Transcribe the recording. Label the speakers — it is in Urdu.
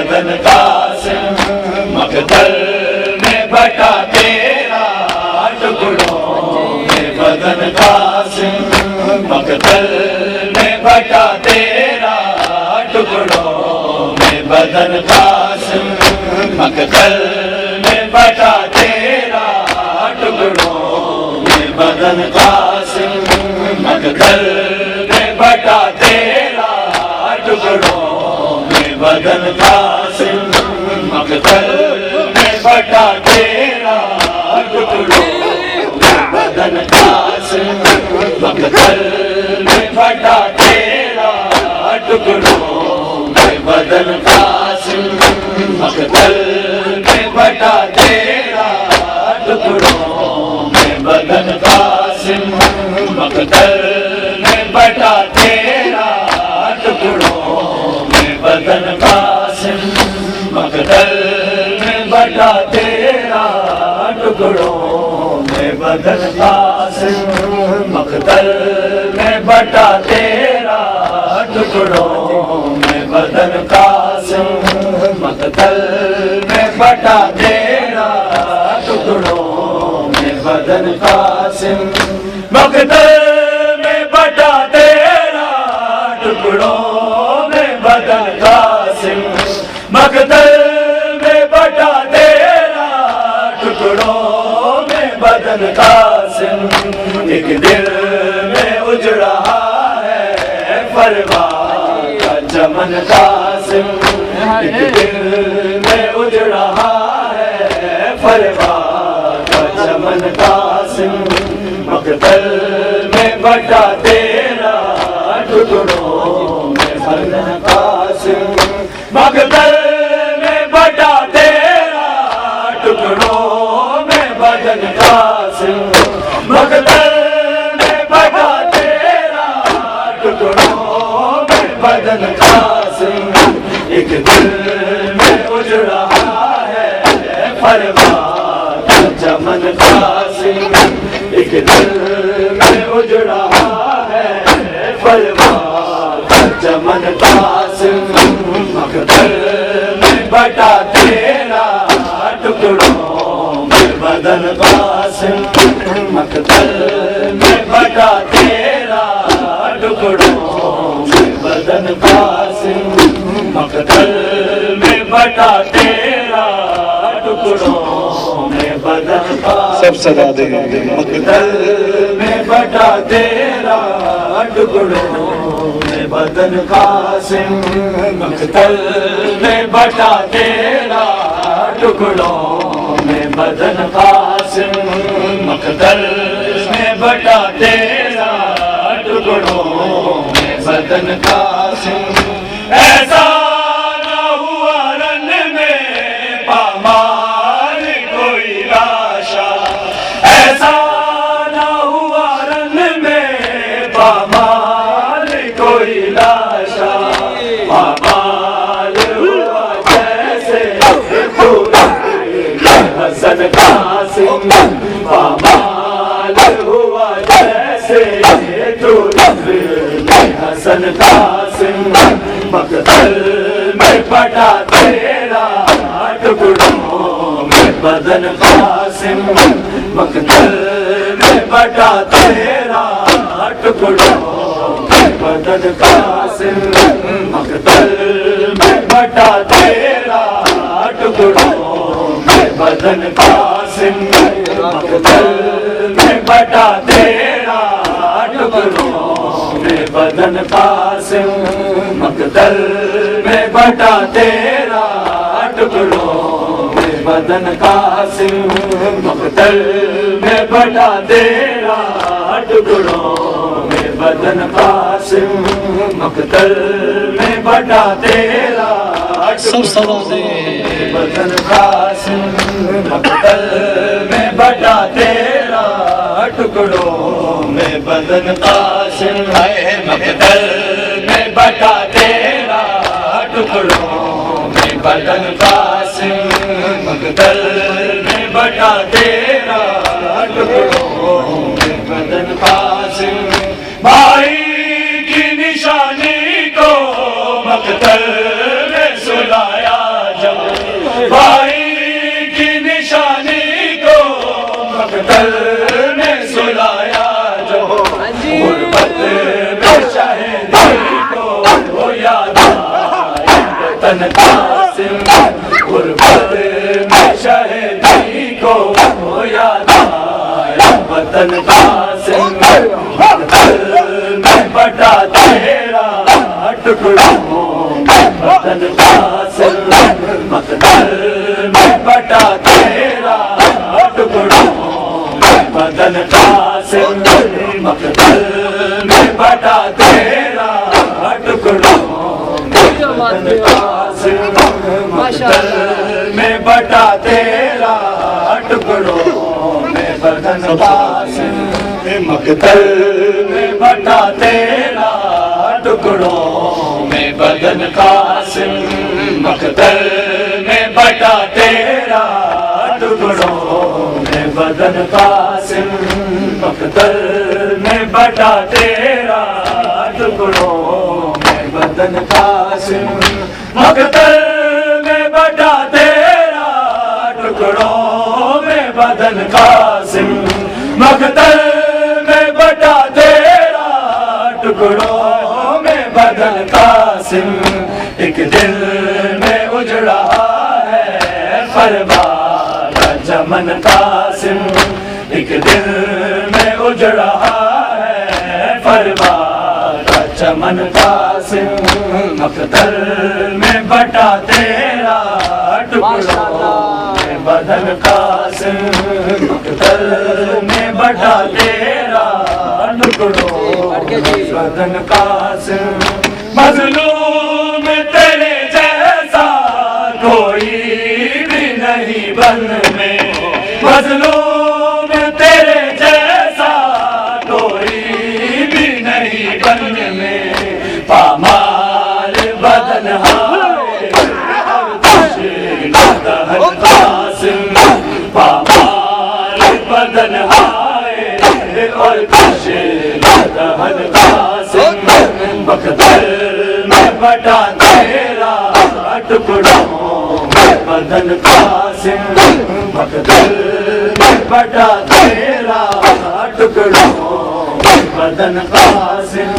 Speaker 1: بدن قاسم مقتل میں بٹا تیرا ٹکڑوں میں بدن قاسم مقتل میں بٹا تیرا ٹکڑوں میں بدن قاسم مقتل میں بٹا تیرا ٹکڑوں میں بدن قاسم مقتل میں بٹا تیرا ٹکڑوں میں بدن قاسم مقتل میں بٹا تیرا ٹکڑوں میں بدن قاسم مقتل میں بٹا تیرا ٹکڑوں میں بدن قاسم مقتل میں بٹا تیرا ٹکڑوں میں بدن قاسم مقتل میں بٹا تیرا ٹکڑوں میں بدن قاسم مقتل میں بٹا تیرا ٹکڑوں میں بدن قاسم مقتل میں بٹا تیرا ٹکڑوں میں بدن قاسم مقتل میں بٹا تیرا ٹکڑوں میں بدن قاسم مقتل میں بٹا تیرا ٹکڑوں میں بدن قاسم مقتل میں بٹا تیرا ٹکڑوں میں بدن قاسم ایک دل میں اجڑ رہا ہے پروار کا چمن قاسم ایک دل میں اجڑ رہا ہے پروار کا چمن قاسم مقتل میں بٹا تیرا ٹکڑوں میں بدن قاسم مقتل میں بٹا تیرا ٹکڑوں میں بدن قاسم مقتل میں بٹا تیرا ٹکڑوں میں بدن قاسم ایک دل میں اجڑ رہا ہے پروار کا چمن قاسم ایک دل میں اجڑ رہا ہے پروار کا چمن قاسم مقتل میں بٹا تیرا ٹکڑوں میں بدن قاسم مقتل میں بٹا تیرا ٹکڑوں میں بدن قاسم مقتل میں بٹا تیرا ٹکڑوں میں بدن قاسم
Speaker 2: سب صدا دے
Speaker 1: مقتل میں بٹا تیرا ٹکڑوں میں بدن قاسم مقتل میں بٹا تیرا ٹکڑوں میں بدن قاسم مقتل میں بٹا تیرا ٹکڑوں میں بدن قاسم ایسا نہ ہوا رن میں پامال کوئی لاشا ایسا نہ ہوا رن میں پامال کوئی لاشا پامال ہوا جیسے حسن قاسم پامال ہوا جیسے حسن قاسم مقتل میں بٹا تیرا ٹکڑوں میں بدن قاسم مقتل میں بٹا تیرا ٹکڑوں میں بدن قاسم مقتل میں بٹا تیرا ٹکڑوں میں بدن قاسم مقتل میں بٹا تیرا ٹکڑوں میں بدن قاسم مقتل میں بٹا تیرا ٹکڑوں میں بدن قاسم مقتل میں بٹا تیرا ٹکڑوں میں بدن قاسم مقتل میں بٹا تیرا
Speaker 2: سب صدا دے
Speaker 1: بدن قاسم مقتل میں بٹا تیرا ٹکڑوں میں بدن قاسم مقتل میں بٹا تیرا ٹکڑوں میں بدن قاسم مقتل میں بٹا تیرا ٹکڑوں میں بدن قاسم بھائی کی نشانی کو مقتل میں سلایا وطن قاسم غربت میں شہیدی کو یاد آیا وطن قاسم مقتل میں بٹا تیرا ٹکڑوں میں وطن قاسم مقتل میں بٹا تیرا ٹکڑوں میں وطن قاسم مقتل میں بٹا تیرا ٹکڑوں وطن قاسم مقتل میں بٹا تیرا ٹکڑوں میں وطن قاسم مقتل میں بٹا تیرا ٹکڑوں میں بدن قاسم مقتل میں بٹا تیرا ٹکڑوں میں بدن قاسم مقتل میں بٹا تیرا ٹکڑوں میں بدن قاسم مقتل میں بٹا تیرا ٹکڑوں میں بدن قاسم مقتل میں بٹا تیرا ٹکڑوں میں بدن قاسم ایک دل میں اجڑا ہے فرما کا چمن قاسم ایک دل میں اجڑا ہے فرما کا چمن قاسم مقتل میں بٹا تیرا ٹکڑوں میں بدن قاسم مقتل میں بٹا تیرا ٹکڑوں میں بدن قاسم مظلوم تیرے جیسا کوئی بھی نہیں بن میں مظلوم تیرے جیسا کوئی بھی نہیں بن میں پامال بدن ہائے اور خوشی دہن قاسم پامال بدن ہائے اور خوشی دہن قاسم مقتل میں بٹا تیرا ٹکڑوں میں بدن قاسم مقتل میں بٹا تیرا ٹکڑوں میں بدن قاسم